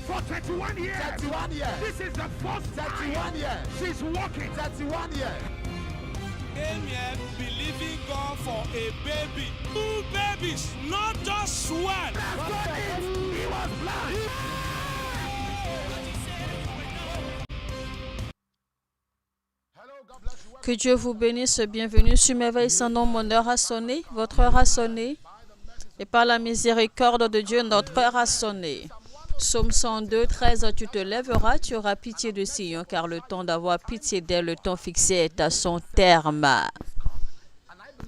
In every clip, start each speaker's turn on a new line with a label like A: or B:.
A: For 31 years. 31 years. This is the first 31 years. She's walking. 31 years.
B: Came here believing God for a baby. 2 babies, not just one.
A: He was blind.
C: Que Dieu vous bénisse. Bienvenue sur Merveille sans nom. Mon heure a sonné, votre heure a sonné. Et par la miséricorde de Dieu, notre heure a sonné. Psaume 102, 13, tu te lèveras, tu auras pitié de Sion, car le temps d'avoir pitié d'elle, le temps fixé est à son terme.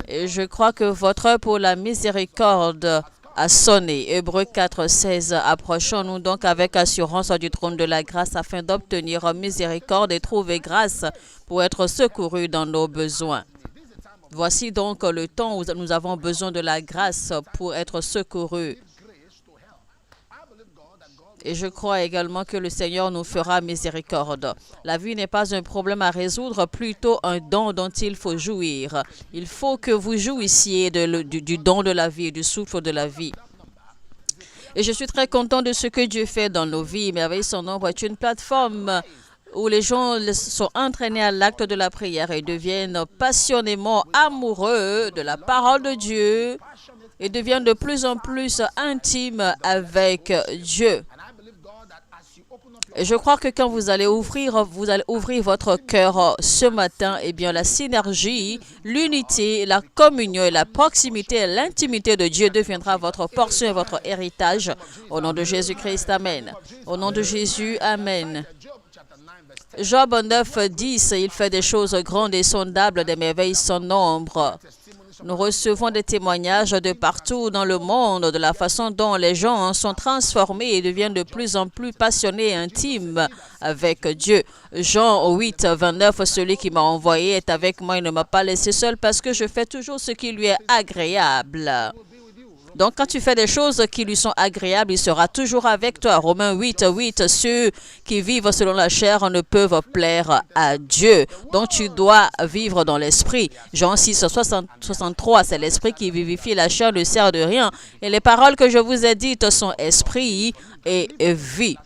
C: Et je crois que votre heure pour la miséricorde a sonné. Hébreux 4, 16. Approchons-nous donc avec assurance du trône de la grâce afin d'obtenir miséricorde et trouver grâce pour être secourus dans nos besoins. Voici donc le temps où nous avons besoin de la grâce pour être secourus. Et je crois également que le Seigneur nous fera miséricorde. La vie n'est pas un problème à résoudre, plutôt un don dont il faut jouir. Il faut que vous jouissiez du don de la vie, du souffle de la vie. Et je suis très content de ce que Dieu fait dans nos vies. Merveille son nombre est une plateforme où les gens sont entraînés à l'acte de la prière et deviennent passionnément amoureux de la parole de Dieu et deviennent de plus en plus intimes avec Dieu. Et je crois que quand vous allez ouvrir votre cœur ce matin, eh bien la synergie, l'unité, la communion et la proximité et l'intimité de Dieu deviendra votre portion et votre héritage. Au nom de Jésus-Christ, amen. Au nom de Jésus, amen. Job 9, 10, il fait des choses grandes et sondables, des merveilles sans nombre. Nous recevons des témoignages de partout dans le monde de la façon dont les gens sont transformés et deviennent de plus en plus passionnés et intimes avec Dieu. Jean 8, 29, celui qui m'a envoyé est avec moi, il ne m'a pas laissé seul parce que je fais toujours ce qui lui est agréable. Donc, quand tu fais des choses qui lui sont agréables, il sera toujours avec toi. Romains 8, 8, ceux qui vivent selon la chair ne peuvent plaire à Dieu. Donc, tu dois vivre dans l'esprit. Jean 6, 63, c'est l'esprit qui vivifie, la chair ne sert de rien. Et les paroles que je vous ai dites sont esprit et vie.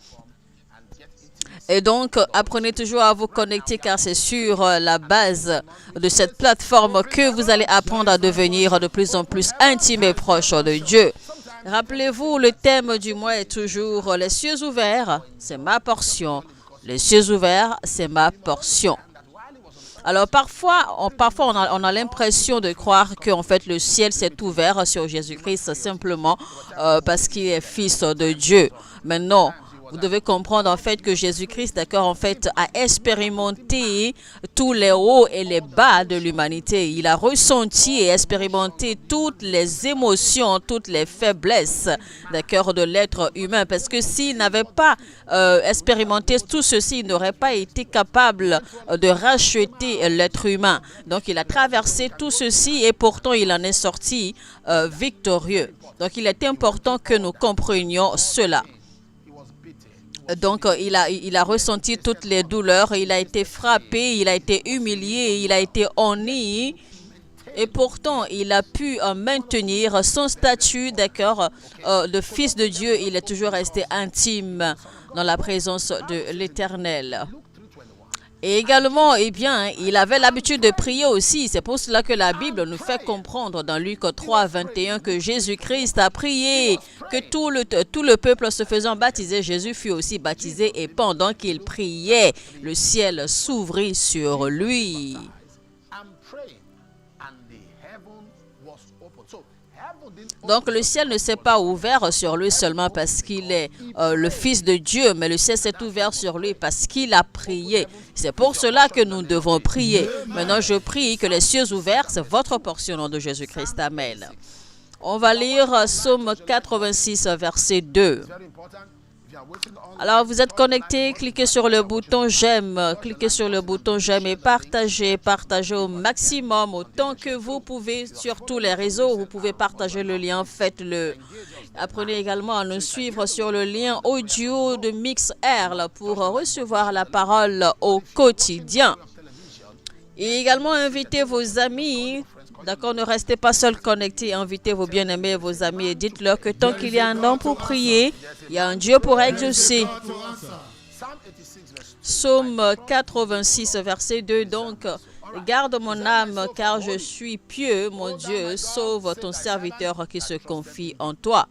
C: Et donc, apprenez toujours à vous connecter car c'est sur la base de cette plateforme que vous allez apprendre à devenir de plus en plus intime et proche de Dieu. Rappelez-vous, le thème du mois est toujours « Les cieux ouverts, c'est ma portion. Les cieux ouverts, c'est ma portion. » Alors, parfois on a l'impression de croire qu'en fait, le ciel s'est ouvert sur Jésus-Christ simplement parce qu'il est fils de Dieu. Mais non. Vous devez comprendre en fait que Jésus-Christ, d'accord, en fait, a expérimenté tous les hauts et les bas de l'humanité. Il a ressenti et expérimenté toutes les émotions, toutes les faiblesses, d'accord, de l'être humain. Parce que s'il n'avait pas expérimenté tout ceci, il n'aurait pas été capable de racheter l'être humain. Donc, il a traversé tout ceci et pourtant, il en est sorti victorieux. Donc, il est important que nous comprenions cela. Donc, il a ressenti toutes les douleurs, il a été frappé, il a été humilié, il a été honni. Et pourtant, il a pu maintenir son statut, d'accord, de fils de Dieu. Il est toujours resté intime dans la présence de l'Éternel. Et également, eh bien, il avait l'habitude de prier aussi. C'est pour cela que la Bible nous fait comprendre dans Luc 3, 21 que Jésus-Christ a prié, que tout le peuple se faisant baptiser, Jésus fut aussi baptisé et pendant qu'il priait, le ciel s'ouvrit sur lui. Donc le ciel ne s'est pas ouvert sur lui seulement parce qu'il est le Fils de Dieu, mais le ciel s'est ouvert sur lui parce qu'il a prié. C'est pour cela que nous devons prier. Maintenant, je prie que les cieux ouverts, c'est votre portion au nom de Jésus-Christ. Amen. On va lire Psaume 86, verset 2. Alors, vous êtes connecté, cliquez sur le bouton j'aime, cliquez sur le bouton j'aime et partagez au maximum autant que vous pouvez sur tous les réseaux. Vous pouvez partager le lien, faites-le. Apprenez également à nous suivre sur le lien audio de MixR pour recevoir la parole au quotidien. Et également, invitez vos amis. D'accord, ne restez pas seuls connectés. Invitez vos bien-aimés, vos amis et dites-leur que tant qu'il y a un homme pour prier, il y a un Dieu pour exaucer. Psaume 86, verset 2. Donc, garde mon âme, car je suis pieux, mon Dieu. Sauve ton serviteur qui se confie en toi.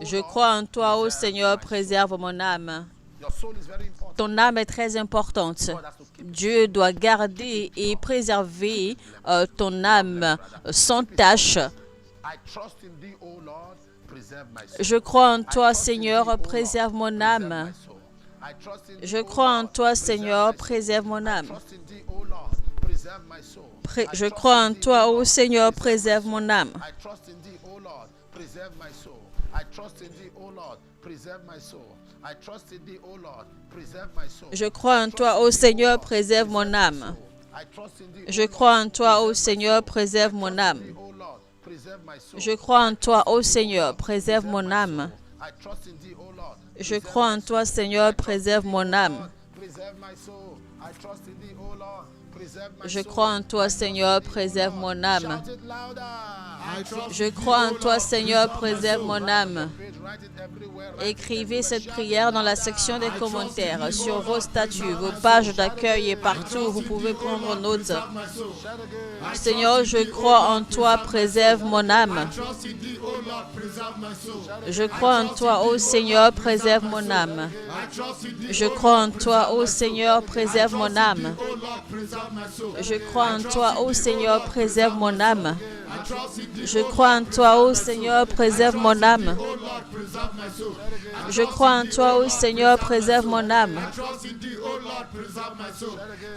C: Je crois en toi, ô Seigneur, préserve mon âme. Ton âme est très importante. Dieu doit garder et préserver ton âme sans tache. Je crois en toi, Seigneur, préserve mon âme. Je crois en toi, Seigneur, préserve mon âme. Je crois en toi, ô Seigneur, préserve mon âme. Je crois en toi, ô Seigneur, préserve mon âme. Je crois en toi, ô Seigneur, préserve mon âme. Je crois en toi, ô Seigneur, préserve mon âme. Je crois en toi, Seigneur, préserve mon âme. Je crois en toi, Seigneur, préserve mon âme. Je crois en toi, Seigneur, préserve mon âme. Écrivez cette prière dans la section des commentaires, sur vos statuts, vos pages d'accueil et partout. Vous pouvez prendre note. Seigneur, je crois en toi, préserve mon âme. Je crois en toi, ô Seigneur, préserve mon âme. Je crois en toi, ô Seigneur, préserve mon âme. Je crois en toi, ô Seigneur, préserve mon âme. Je crois en toi, ô Seigneur, préserve mon âme. Je crois en toi, ô Seigneur, préserve mon âme.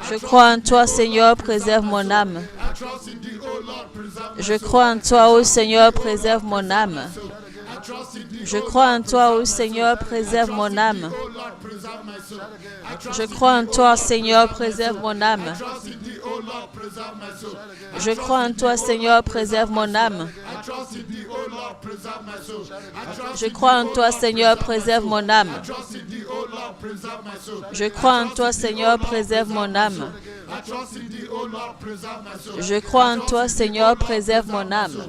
C: Je crois en toi, Seigneur, préserve mon âme. Je crois en toi, ô Seigneur, préserve mon âme. Je crois en toi, ô Seigneur, préserve mon âme. Je crois en toi, Seigneur, préserve mon âme. Je crois en toi, Seigneur, préserve mon âme. Je crois en toi, Seigneur, préserve mon âme. Je crois en toi, Seigneur, préserve mon âme. Je crois en toi, Seigneur, préserve mon âme.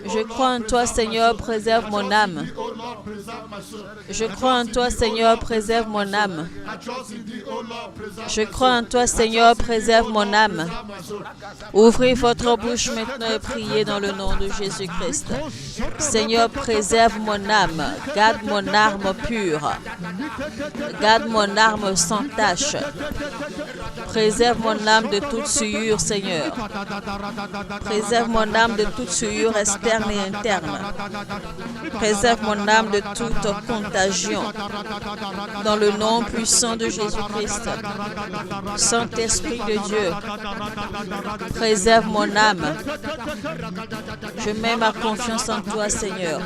C: Je crois en toi, Seigneur, préserve mon âme. Je crois en toi, Seigneur, préserve mon âme. Je crois en toi, Seigneur, préserve mon âme. Ouvrez votre bouche maintenant et priez dans le nom de Jésus-Christ. Seigneur, préserve mon âme. Garde mon âme pure. Garde mon âme sans tache. Préserve mon âme de toute souillure, Seigneur. Préserve mon âme de toute souillure externe et interne. Préserve mon âme de toute contagion. Dans le nom puissant de Jésus-Christ. Saint-Esprit de Dieu, préserve mon âme. Je mets ma confiance en toi, Seigneur.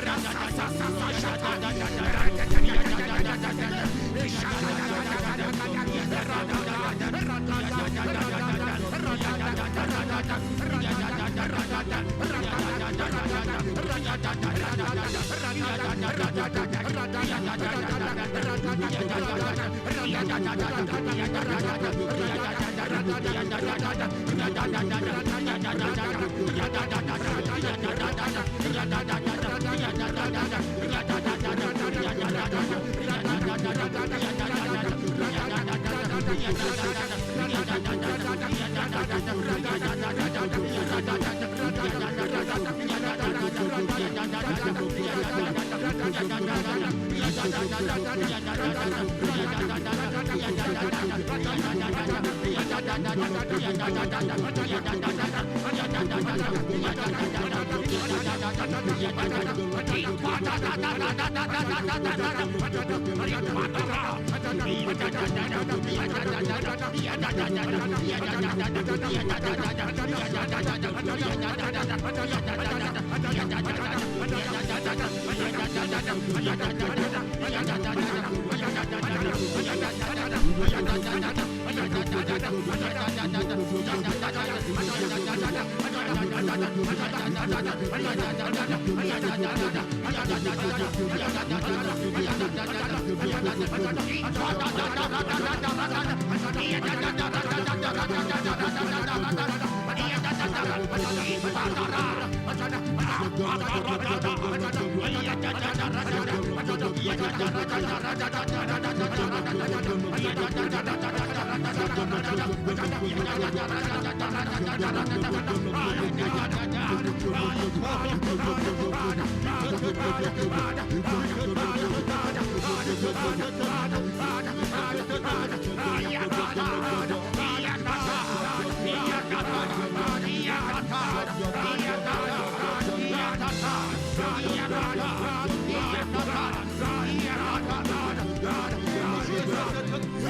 A: Rata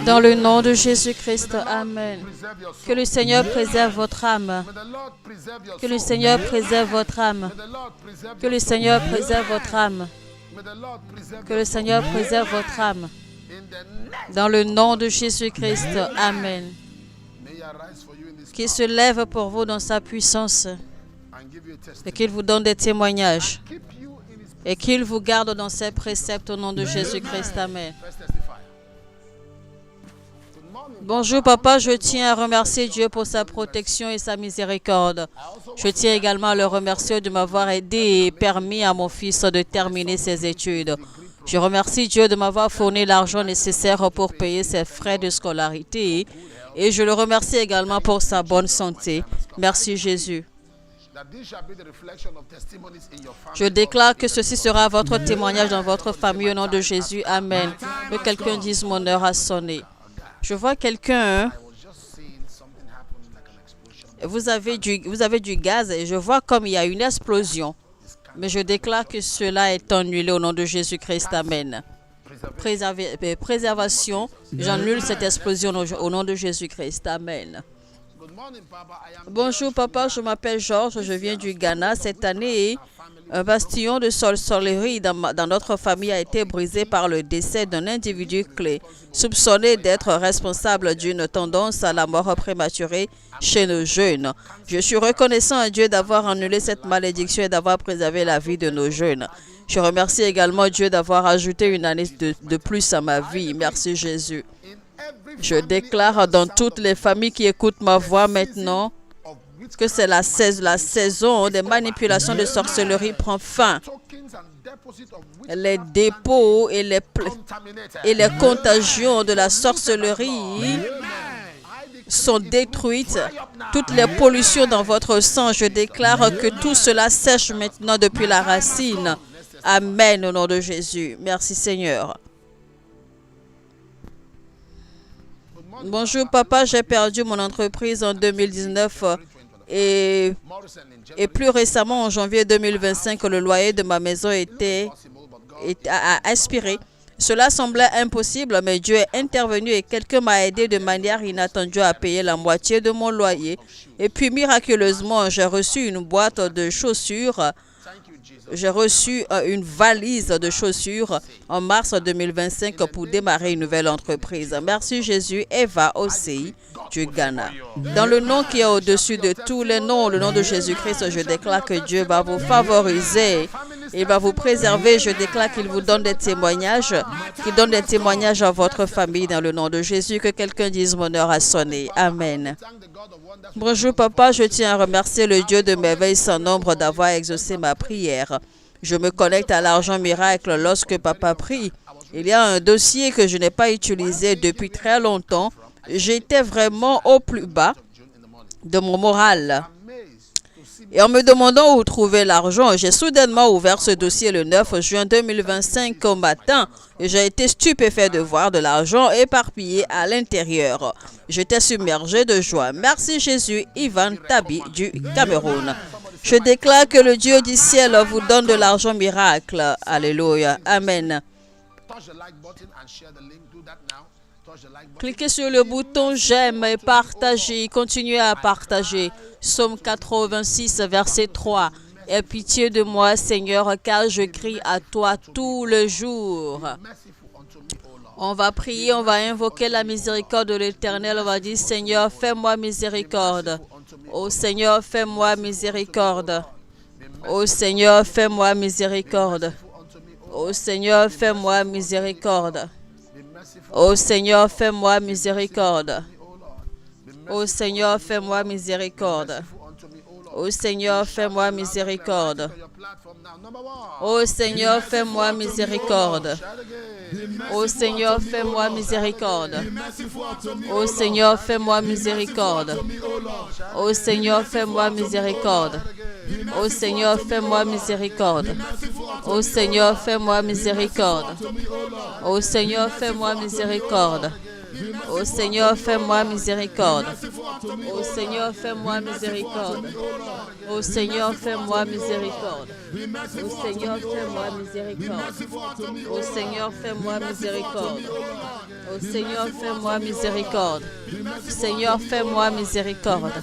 C: Dans le nom de Jésus-Christ, Amen. Que le Seigneur préserve votre âme. Que le Seigneur préserve votre âme. Que le Seigneur préserve votre âme. Que le Seigneur préserve votre âme. Dans le nom de Jésus-Christ, Amen. Qu'il se lève pour vous dans sa puissance et qu'il vous donne des témoignages et qu'il vous garde dans ses préceptes au nom de Jésus-Christ, Amen. Bonjour papa, je tiens à remercier Dieu pour sa protection et sa miséricorde. Je tiens également à le remercier de m'avoir aidé et permis à mon fils de terminer ses études. Je remercie Dieu de m'avoir fourni l'argent nécessaire pour payer ses frais de scolarité et je le remercie également pour sa bonne santé. Merci Jésus. Je déclare que ceci sera votre témoignage dans votre famille au nom de Jésus. Amen. Que quelqu'un dise mon heure a sonné. Je vois quelqu'un, vous avez du gaz et je vois comme il y a une explosion. Mais je déclare que cela est annulé au nom de Jésus-Christ. Amen. Préservation, j'annule cette explosion au nom de Jésus-Christ. Amen. Bonjour papa, je m'appelle Georges, je viens du Ghana. Cette année, un bastion de sorcellerie dans notre famille a été brisé par le décès d'un individu clé, soupçonné d'être responsable d'une tendance à la mort prématurée chez nos jeunes. Je suis reconnaissant à Dieu d'avoir annulé cette malédiction et d'avoir préservé la vie de nos jeunes. Je remercie également Dieu d'avoir ajouté une année de plus à ma vie. Merci Jésus. Je déclare dans toutes les familles qui écoutent ma voix maintenant que c'est la saison des manipulations de sorcellerie prend fin. Les dépôts et les contagions de la sorcellerie sont détruites. Toutes les pollutions dans votre sang, je déclare que tout cela sèche maintenant depuis la racine. Amen au nom de Jésus. Merci Seigneur. Bonjour papa, j'ai perdu mon entreprise en 2019 et plus récemment en janvier 2025, le loyer de ma maison a expiré. Cela semblait impossible, mais Dieu est intervenu et quelqu'un m'a aidé de manière inattendue à payer la moitié de mon loyer. Et puis miraculeusement, j'ai reçu une boîte de chaussures. J'ai reçu une valise de chaussures en mars 2025 pour démarrer une nouvelle entreprise. Merci Jésus. Eva Osei du Ghana. Dans le nom qui est au-dessus de tous les noms, le nom de Jésus-Christ, je déclare que Dieu va vous favoriser. Il va vous préserver. Je déclare qu'il vous donne des témoignages, qu'il donne des témoignages à votre famille dans le nom de Jésus. Que quelqu'un dise mon heure a sonné. Amen. Bonjour papa, je tiens à remercier le Dieu de merveille sans nombre d'avoir exaucé ma prière. Je me connecte à l'argent miracle lorsque papa prie. Il y a un dossier que je n'ai pas utilisé depuis très longtemps. J'étais vraiment au plus bas de mon moral. Et en me demandant où trouver l'argent, j'ai soudainement ouvert ce dossier le 9 juin 2025 au matin. Et j'ai été stupéfait de voir de l'argent éparpillé à l'intérieur. J'étais submergé de joie. Merci Jésus. Ivan Tabi du Cameroun. Je déclare que le Dieu du ciel vous donne de l'argent miracle. Alléluia. Amen. Cliquez sur le bouton j'aime et partagez. Continuez à partager. Psaume 86, verset 3. Aie pitié de moi, Seigneur, car je crie à toi tout le jour. On va prier, on va invoquer la miséricorde de l'Éternel. On va dire, Seigneur, fais-moi miséricorde. Ô Seigneur, fais-moi miséricorde. Ô Seigneur, fais-moi miséricorde. Ô Seigneur, fais-moi miséricorde. Ô Seigneur, fais-moi miséricorde. Ô Seigneur, fais-moi miséricorde. Ô Seigneur, fais-moi miséricorde. Ô Seigneur, fais-moi miséricorde. Ô Seigneur, fais-moi miséricorde. Ô Seigneur, fais-moi miséricorde. Ô Seigneur, fais-moi miséricorde. Ô Seigneur, fais-moi miséricorde. Ô Seigneur, fais-moi miséricorde. Ô Seigneur, fais-moi miséricorde. Ô Seigneur, fais-moi miséricorde. Ô Seigneur, fais-moi miséricorde. Ô Seigneur, fais-moi miséricorde. Ô Seigneur, fais-moi miséricorde. Ô Seigneur, fais-moi miséricorde. Ô Seigneur, fais-moi miséricorde. Seigneur, fais-moi miséricorde.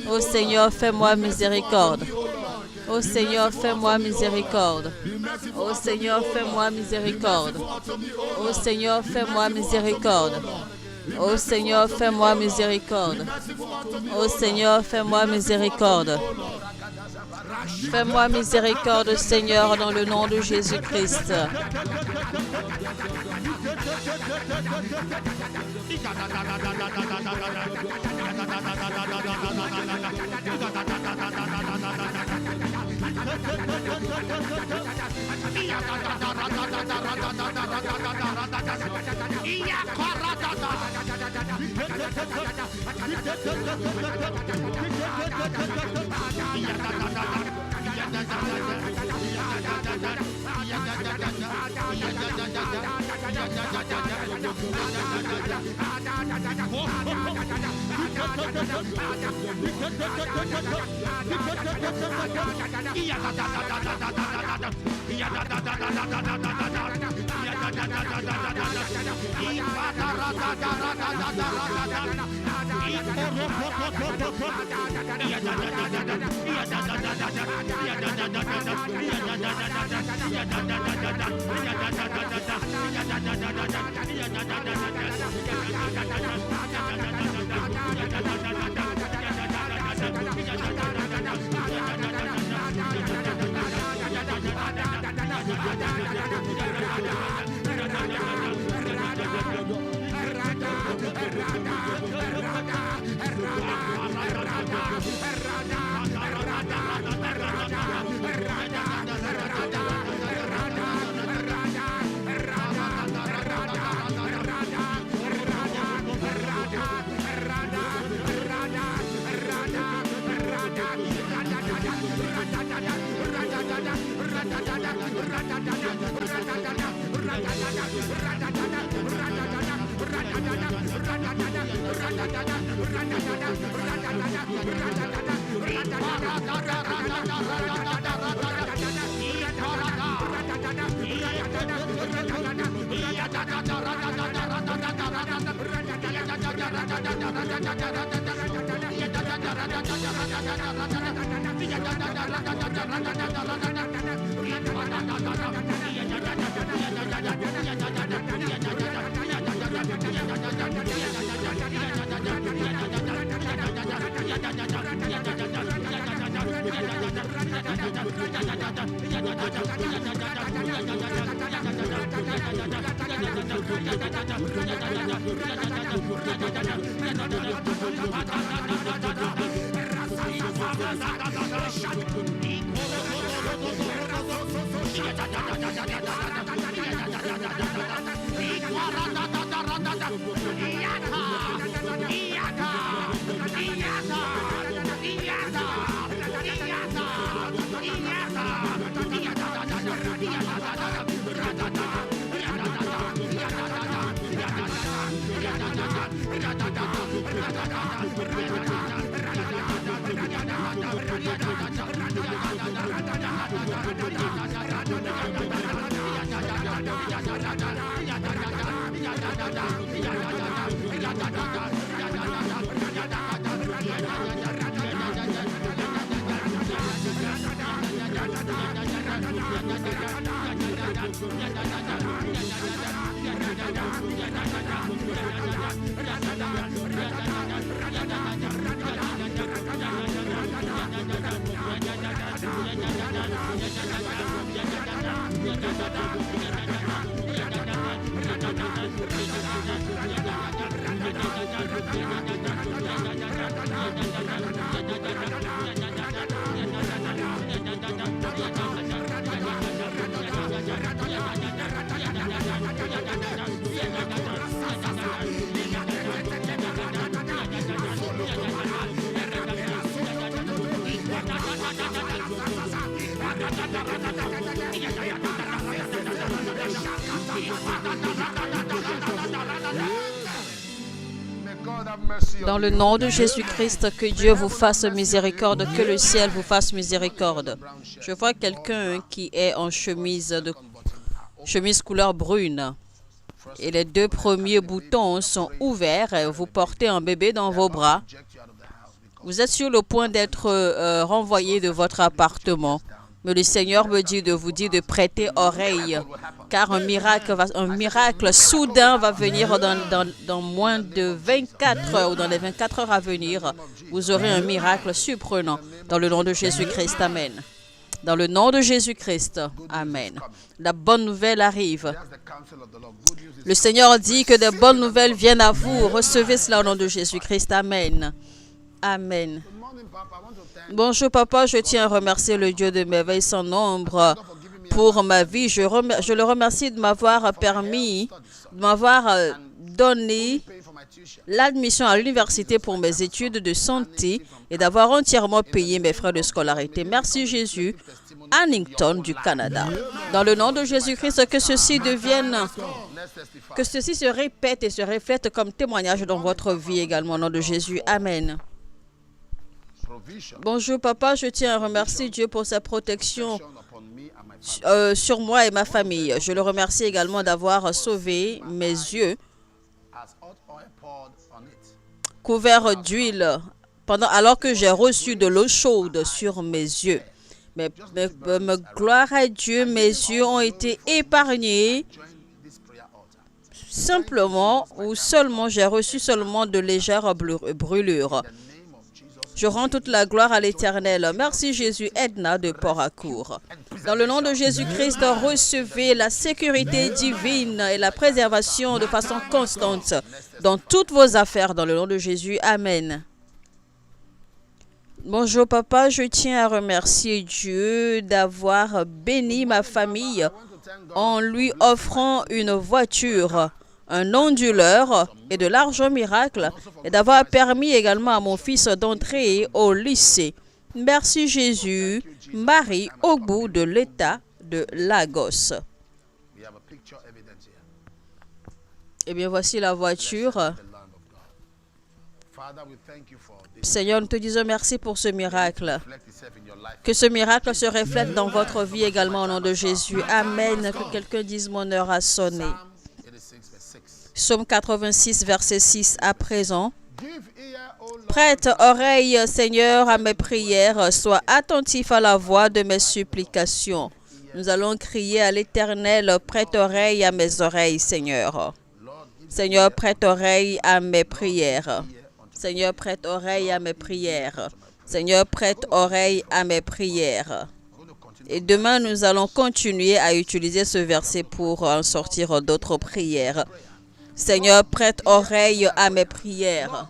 C: Ô Seigneur, fais-moi miséricorde. Ô Seigneur, fais-moi miséricorde. Ô Seigneur, fais-moi miséricorde. Ô Seigneur, fais-moi miséricorde. Ô Seigneur, fais-moi miséricorde. Ô Seigneur, fais-moi miséricorde. Fais-moi miséricorde, Seigneur, dans le nom de Jésus-Christ. Dans le nom de Jésus-Christ, que Dieu vous fasse miséricorde, que le ciel vous fasse miséricorde. Je vois quelqu'un qui est en chemise couleur brune. Et les deux premiers boutons sont ouverts. Vous portez un bébé dans vos bras. Vous êtes sur le point d'être renvoyé de votre appartement. Mais le Seigneur me dit de vous dire de prêter oreille, car un miracle soudain va venir dans moins de 24 heures ou dans les 24 heures à venir. Vous aurez un miracle surprenant dans le nom de Jésus-Christ. Amen. Dans le nom de Jésus-Christ. Amen. La bonne nouvelle arrive. Le Seigneur dit que de bonnes nouvelles viennent à vous. Recevez cela au nom de Jésus-Christ. Amen. Amen. Bonjour papa, je tiens à remercier le Dieu de merveilles sans nombre pour ma vie. Je le remercie de m'avoir permis, de m'avoir donné l'admission à l'université pour mes études de santé et d'avoir entièrement payé mes frais de scolarité. Merci Jésus. Annington du Canada. Dans le nom de Jésus-Christ, que ceci se répète et se reflète comme témoignage dans votre vie également au nom de Jésus. Amen. Bonjour papa, je tiens à remercier Dieu pour sa protection sur moi et ma famille. Je le remercie également d'avoir sauvé mes yeux couverts d'huile alors que j'ai reçu de l'eau chaude sur mes yeux. Mais gloire à Dieu, mes yeux ont été épargnés simplement ou seulement, j'ai reçu seulement de légères brûlures. Je rends toute la gloire à l'Éternel. Merci Jésus. Edna de Port-à-Court. Dans le nom de Jésus-Christ, recevez la sécurité divine et la préservation de façon constante dans toutes vos affaires. Dans le nom de Jésus. Amen. Bonjour papa, je tiens à remercier Dieu d'avoir béni ma famille en lui offrant une voiture, un onduleur et de l'argent miracle, et d'avoir permis également à mon fils d'entrer au lycée. Merci Jésus. Marie Ogbu de l'État de Lagos. Eh bien, voici la voiture. Seigneur, nous te disons merci pour ce miracle. Que ce miracle se reflète dans votre vie également au nom de Jésus. Amen. Que quelqu'un dise mon heure a sonné. Psaume 86, verset 6. À présent, Prête oreille, Seigneur, à mes prières. Sois attentif à la voix de mes supplications. Nous allons crier à l'Éternel. Prête oreille à mes oreilles, Seigneur. Seigneur, prête oreille à mes prières. Seigneur, prête oreille à mes prières. Seigneur, prête oreille à mes prières. Et demain, nous allons continuer à utiliser ce verset pour en sortir d'autres prières. Seigneur, prête oreille à mes prières.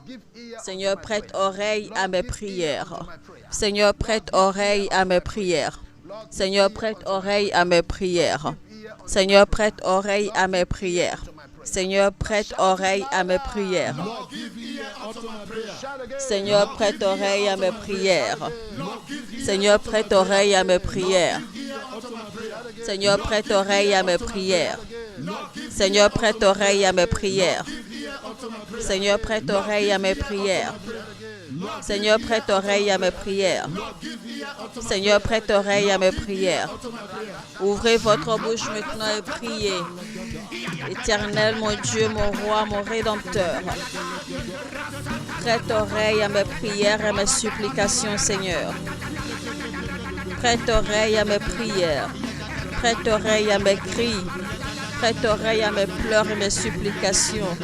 C: Seigneur, prête oreille à mes prières. Seigneur, prête oreille à mes prières. Seigneur, prête oreille à mes prières. Seigneur, prête oreille à mes prières. Seigneur, prête oreille à mes prières. Seigneur, prête oreille à mes prières. Seigneur, prête oreille à mes prières. Seigneur, prête oreille à mes prières. Seigneur, prête oreille à mes prières. Seigneur, prête oreille à mes prières. Seigneur, prête oreille à mes prières. Seigneur, prête oreille à mes prières. Ouvrez votre bouche maintenant et priez. Éternel, mon Dieu, mon roi, mon rédempteur. Prête oreille à mes prières et à mes supplications, Seigneur. Prête oreille à mes prières. Prête oreille à mes cris. Prête oreille à mes pleurs et mes supplications.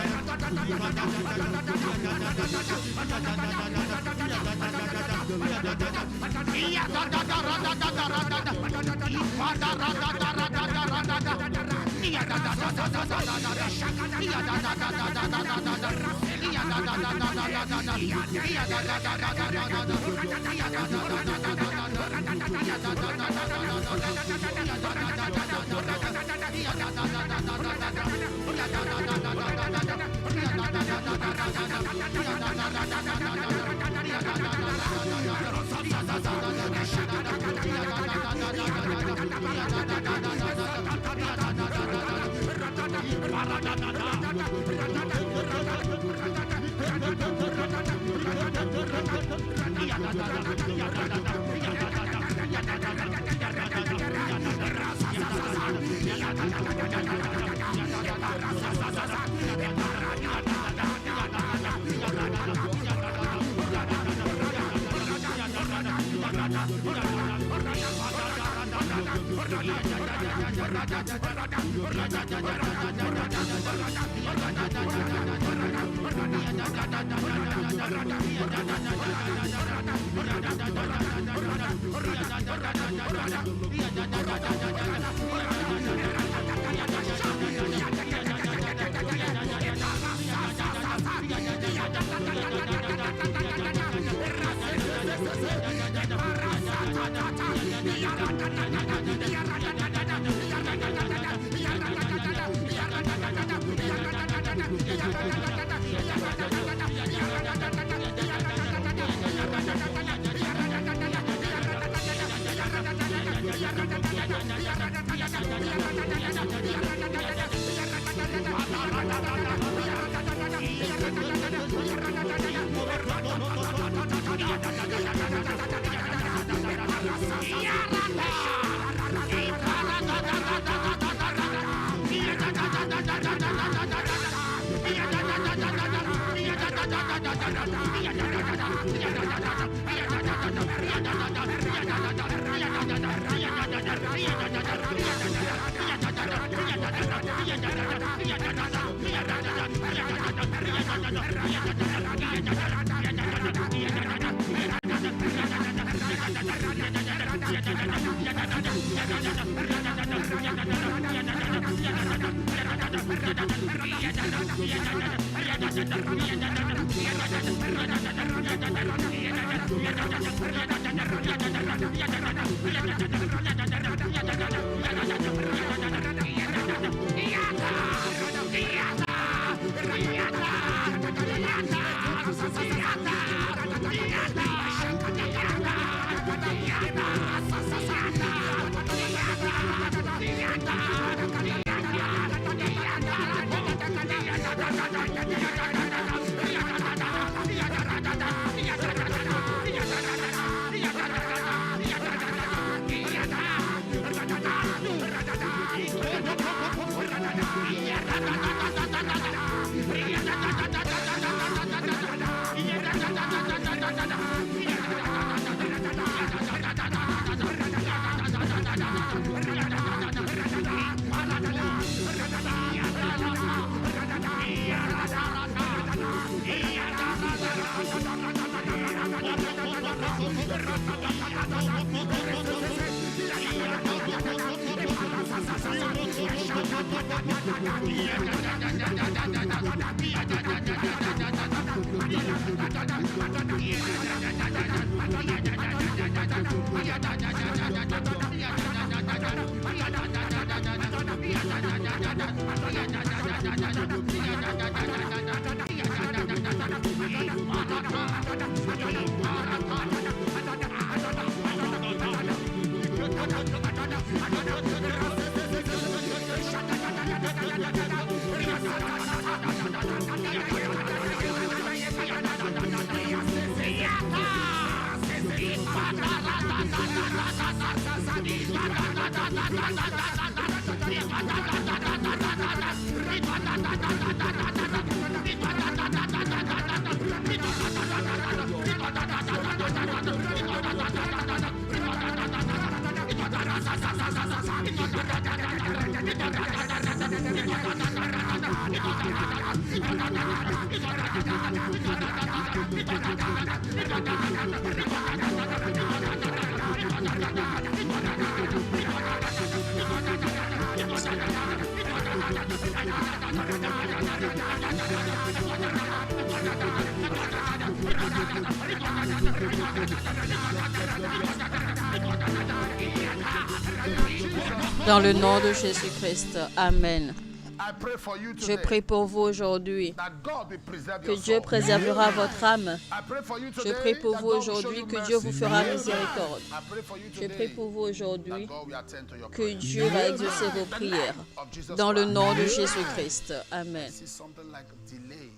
C: Dans le nom de Jésus-Christ. Amen.
A: I pray for you
C: Je
A: today
C: prie pour vous aujourd'hui
A: that God will preserve
C: que
A: your
C: Dieu
A: soul.
C: préservera votre âme.
A: I pray for you
C: Je
A: today
C: prie pour
A: that
C: vous
A: God will show
C: aujourd'hui
A: you
C: que Dieu vous
A: mercy.
C: fera miséricorde.
A: I pray for you
C: Je
A: today
C: prie pour vous
A: that
C: aujourd'hui
A: God will attend to your
C: que
A: prayers.
C: Dieu va exaucer vos prières.
A: Of Jesus
C: Dans le
A: Christ.
C: nom de Jésus-Christ. Amen.
A: I see something like a delay,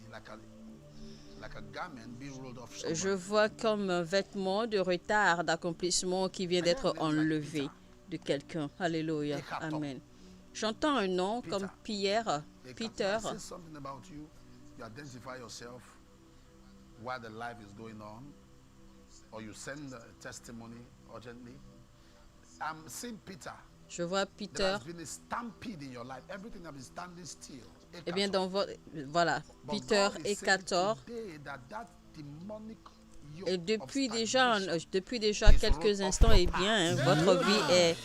A: like a garment being rolled off
C: Je
A: somewhere.
C: vois comme un vêtement de retard d'accomplissement qui vient d'être enlevé de quelqu'un. Alléluia. Amen. J'entends un nom comme Pierre, Peter.
A: I say something about you. You identify yourself while the life is going on, or you send a testimony urgently. I'm seeing Peter.
C: Je vois
A: There
C: Peter.
A: has been a stampede in your life. Everything has been standing still.
C: Eh bien, dans votre... Voilà,
A: But
C: Peter
A: God is
C: et
A: saying
C: 14.
A: today that demonic yoke
C: Et
A: of
C: depuis déjà quelques instants, eh bien, votre vie est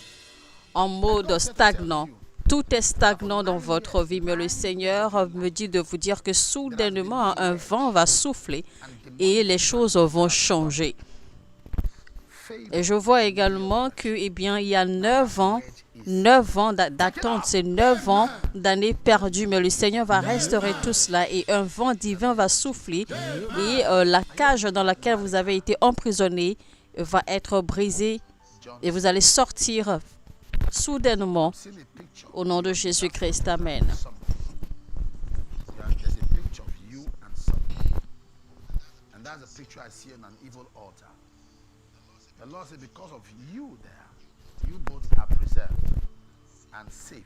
C: en mode stagnant. Tout est stagnant dans votre vie, mais le Seigneur me dit de vous dire que soudainement, un vent va souffler et les choses vont changer. Et je vois également que, eh bien, il y a 9 ans d'attente, c'est 9 ans d'années perdues, mais le Seigneur va restaurer tout cela et un vent divin va souffler et la cage dans laquelle vous avez été emprisonné va être brisée et vous allez sortir soudainement au nom de Jésus-Christ. Amen.
A: There's a picture of you and something. And that's a picture I see on an evil altar. The Lord said, because of you there, you both are preserved and safe.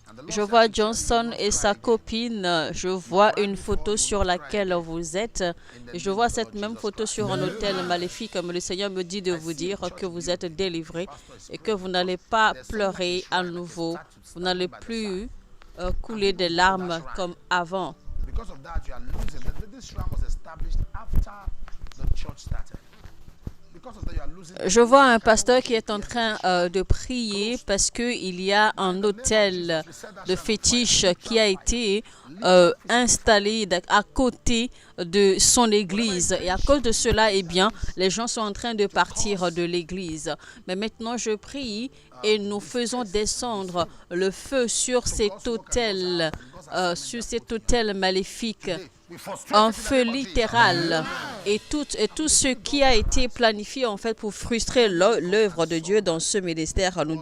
A: And the Lord
C: Je
A: said
C: vois
A: to tell you,
C: Johnson
A: "Do not
C: et sa
A: cry again."
C: copine. Je vois une photo sur laquelle vous êtes. Et je vois cette même photo sur un autel maléfique. Mais le Seigneur me dit de vous dire que vous êtes délivrés et que vous n'allez pas pleurer à nouveau. Vous n'allez plus couler des larmes comme avant.
A: Because of that, you are losing. This shrine was established after the church started. Because of that, you are losing.
C: Je vois un pasteur qui est en train de prier parce qu'il y a un autel de fétiche qui a été installé à côté de son église. Et à cause de cela, eh bien, les gens sont en train de partir de l'église. Mais maintenant, je prie et nous faisons descendre le feu sur cet autel maléfique. Un feu littéral et tout ce qui a été planifié en fait pour frustrer l'œuvre de Dieu dans ce ministère, nous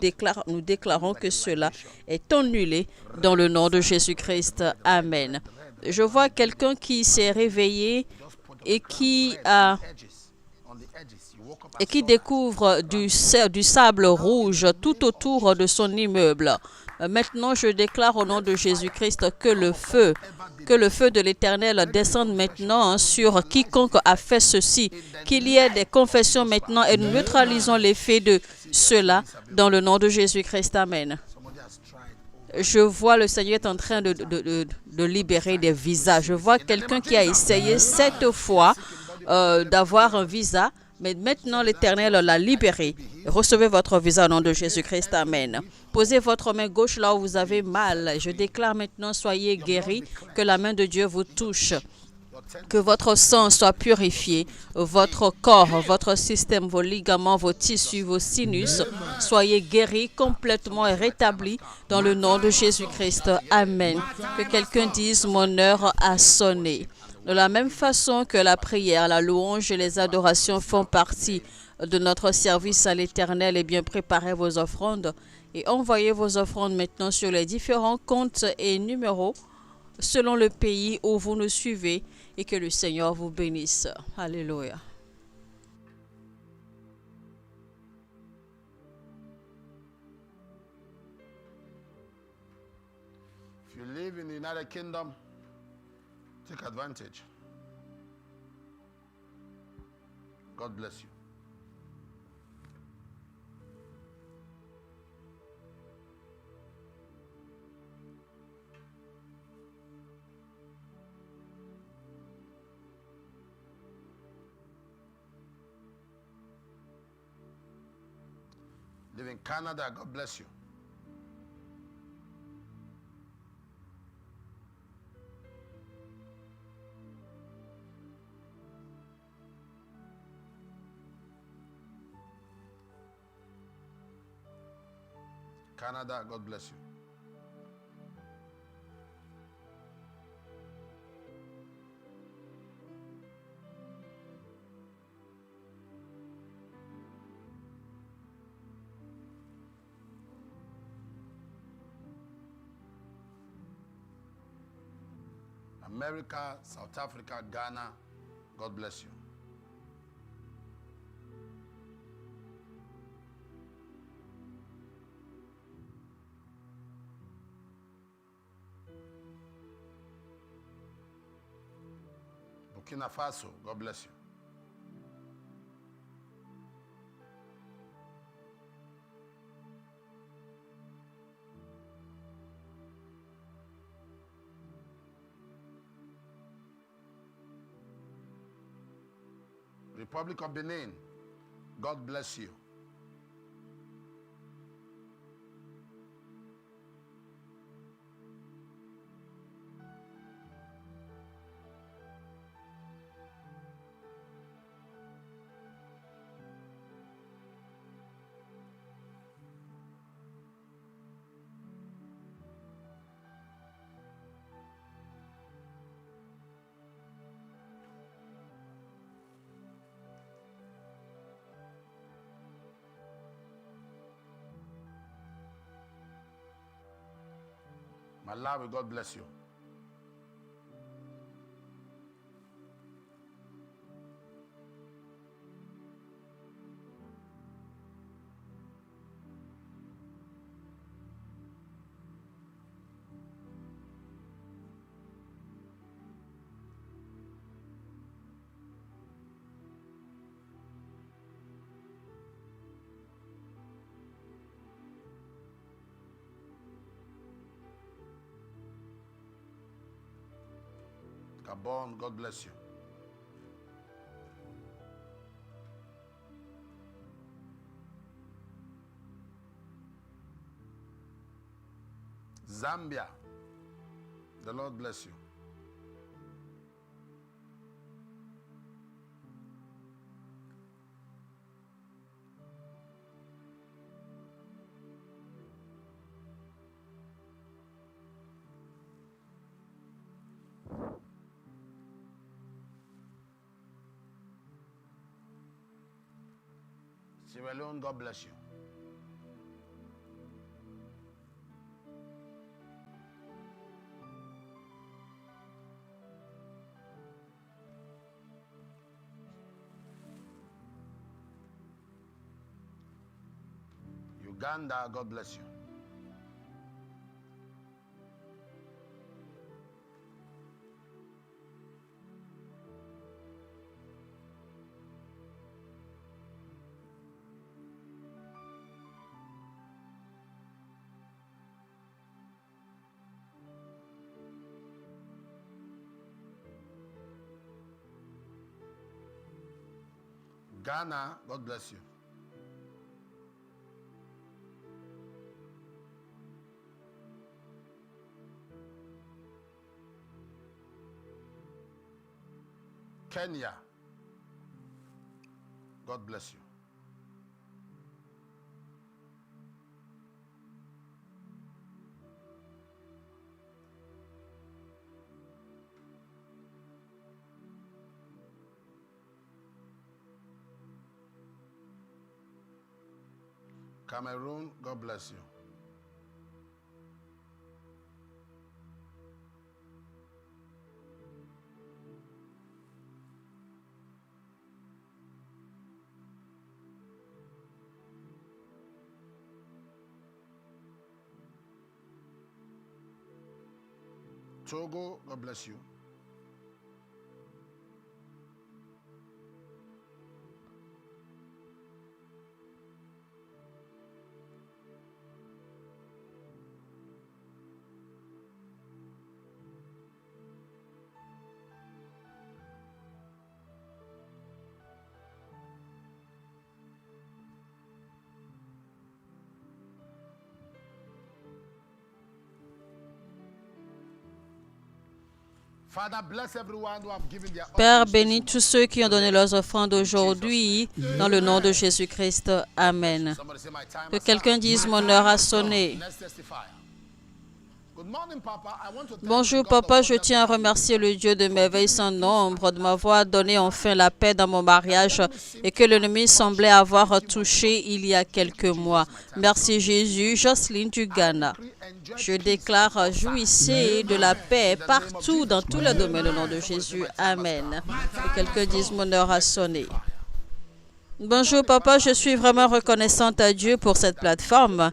C: déclarons que cela est annulé dans le nom de Jésus-Christ. Amen. Je vois quelqu'un qui s'est réveillé et qui découvre du sable rouge tout autour de son immeuble. Maintenant, je déclare au nom de Jésus-Christ que le feu de l'Éternel descende maintenant sur quiconque a fait ceci, qu'il y ait des confessions maintenant et nous neutralisons l'effet de cela dans le nom de Jésus-Christ. Amen.
A: Somebody has tried.
C: Je vois le Seigneur est en train de libérer des visas. Je vois quelqu'un qui a essayé 7 fois d'avoir un visa, mais maintenant l'Éternel l'a libéré. Recevez votre visa au nom de Jésus-Christ. Amen. Posez votre main gauche là où vous avez mal. Je déclare maintenant, soyez guéris, que la main de Dieu vous touche. Que votre sang soit purifié, votre corps, votre système, vos ligaments, vos tissus, vos sinus, soyez guéris complètement et rétablis dans le nom de Jésus-Christ. Amen. Que quelqu'un dise, mon heure a sonné. De la même façon que la prière, la louange et les adorations font partie de notre service à l'Éternel, et bien préparez vos offrandes et envoyez vos offrandes maintenant sur les différents comptes et numéros selon le pays où vous nous suivez, et que le Seigneur vous bénisse. Alléluia.
A: If you live in the United Kingdom, take advantage. God bless you. Live in Canada, God bless you. Canada, God bless you. America, South Africa, Ghana, God bless you. Burkina Faso, God bless you. Republic of Benin, God bless you. Malawi, God bless you. Gabon, God bless you. Zambia, the Lord bless you. Sierra Leone, God bless you. Uganda, God bless you. Ghana, God bless you. Kenya, God bless you. Cameroon, God bless you. Togo, God bless you. Father, bless everyone who have given their
C: Père,
A: offerings
C: bénis
A: this
C: tous ceux qui ont donné leurs offrandes aujourd'hui, dans le nom de Jésus-Christ. Amen.
A: morning. Somebody say, my time
C: Que
A: has
C: quelqu'un
A: come.
C: dise, mon heure a sonné.
A: Let's testify. Good morning, Papa. I want to thank
C: Bonjour
A: the God
C: papa,
A: of
C: je tiens à remercier le Dieu de merveilles sans nombre de m'avoir donné enfin la paix dans mon mariage et que l'ennemi semblait avoir touché il y a quelques mois. Merci Jésus. Jocelyne du Ghana. Je déclare, jouissez de la paix partout dans tous les domaines au nom de Jésus. Amen. Que quelqu'un dise, mon heure a sonné. Bonjour papa, je suis vraiment reconnaissante à Dieu pour cette plateforme.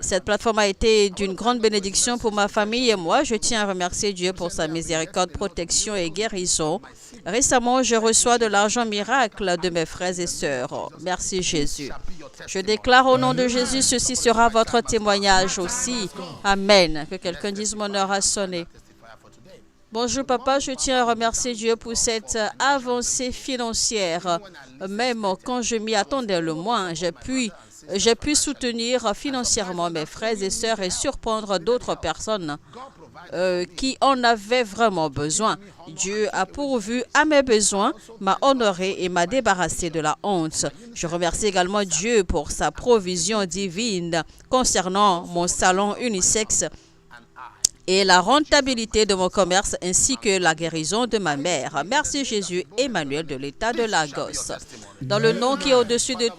C: Cette plateforme a été d'une grande bénédiction pour ma famille et moi. Je tiens à remercier Dieu pour sa miséricorde, protection et guérison. Récemment, je reçois de l'argent miracle de mes frères et sœurs. Merci Jésus. Je déclare au nom de Jésus, ceci sera votre témoignage aussi. Amen. Que quelqu'un dise, mon heure a sonné. Bonjour papa, je tiens à remercier Dieu pour cette avancée financière. Même quand je m'y attendais le moins, j'ai pu soutenir financièrement mes frères et sœurs et surprendre d'autres personnes qui en avaient vraiment besoin. Dieu a pourvu à mes besoins, m'a honoré et m'a débarrassé de la honte. Je remercie également Dieu pour sa provision divine concernant mon salon unisexe et la rentabilité de mon commerce ainsi que la guérison de ma mère. Merci Jésus, Emmanuel de l'État de Lagos. Dans le nom qui est au-dessus de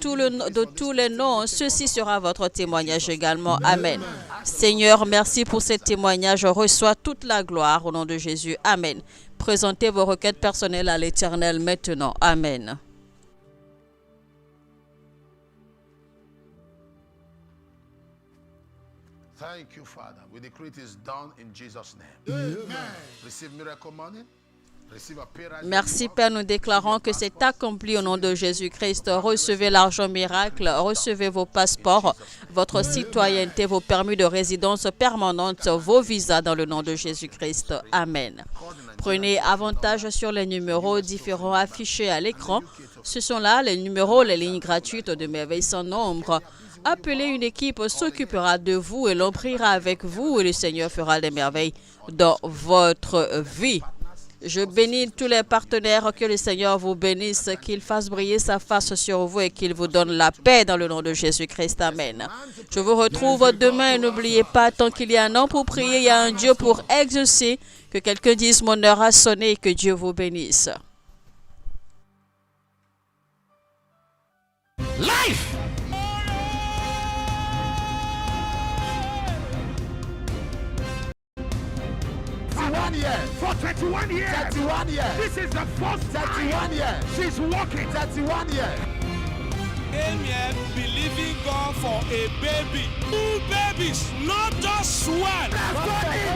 C: tous les noms, ceci sera votre témoignage également. Amen. Seigneur, merci pour ce témoignage. Je reçois toute la gloire au nom de Jésus. Amen. Présentez vos requêtes personnelles à l'Éternel maintenant. Amen.
A: Thank you, Father. We decree it is done in Jesus' name. Amen. Receive miracle money. Receive a pay rise.
C: Merci Père, nous déclarons que c'est accompli au nom de Jésus-Christ. Recevez l'argent miracle, recevez vos passeports, votre citoyenneté, vos permis de résidence permanente, vos visas dans le nom de Jésus-Christ. Amen. Prenez avantage sur les numéros différents affichés à l'écran. Ce sont là les numéros, les lignes gratuites de merveilles sans nombre. Appelez une équipe, s'occupera de vous et l'on priera avec vous et le Seigneur fera des merveilles dans votre vie. Je bénis tous les partenaires, que le Seigneur vous bénisse, qu'il fasse briller sa face sur vous et qu'il vous donne la paix dans le nom de Jésus-Christ. Amen. Je vous retrouve demain et n'oubliez pas, tant qu'il y a un homme pour prier, il y a un Dieu pour exaucer. Que quelqu'un dise, mon heure a sonné et que Dieu vous bénisse.
B: Life! For 21 years.
A: 31 years.
B: This is the first
A: 31
B: time
A: years.
B: she's walking.
A: 31 years.
B: Came here believing God for a baby. 2 babies, not just one.
A: Let's go.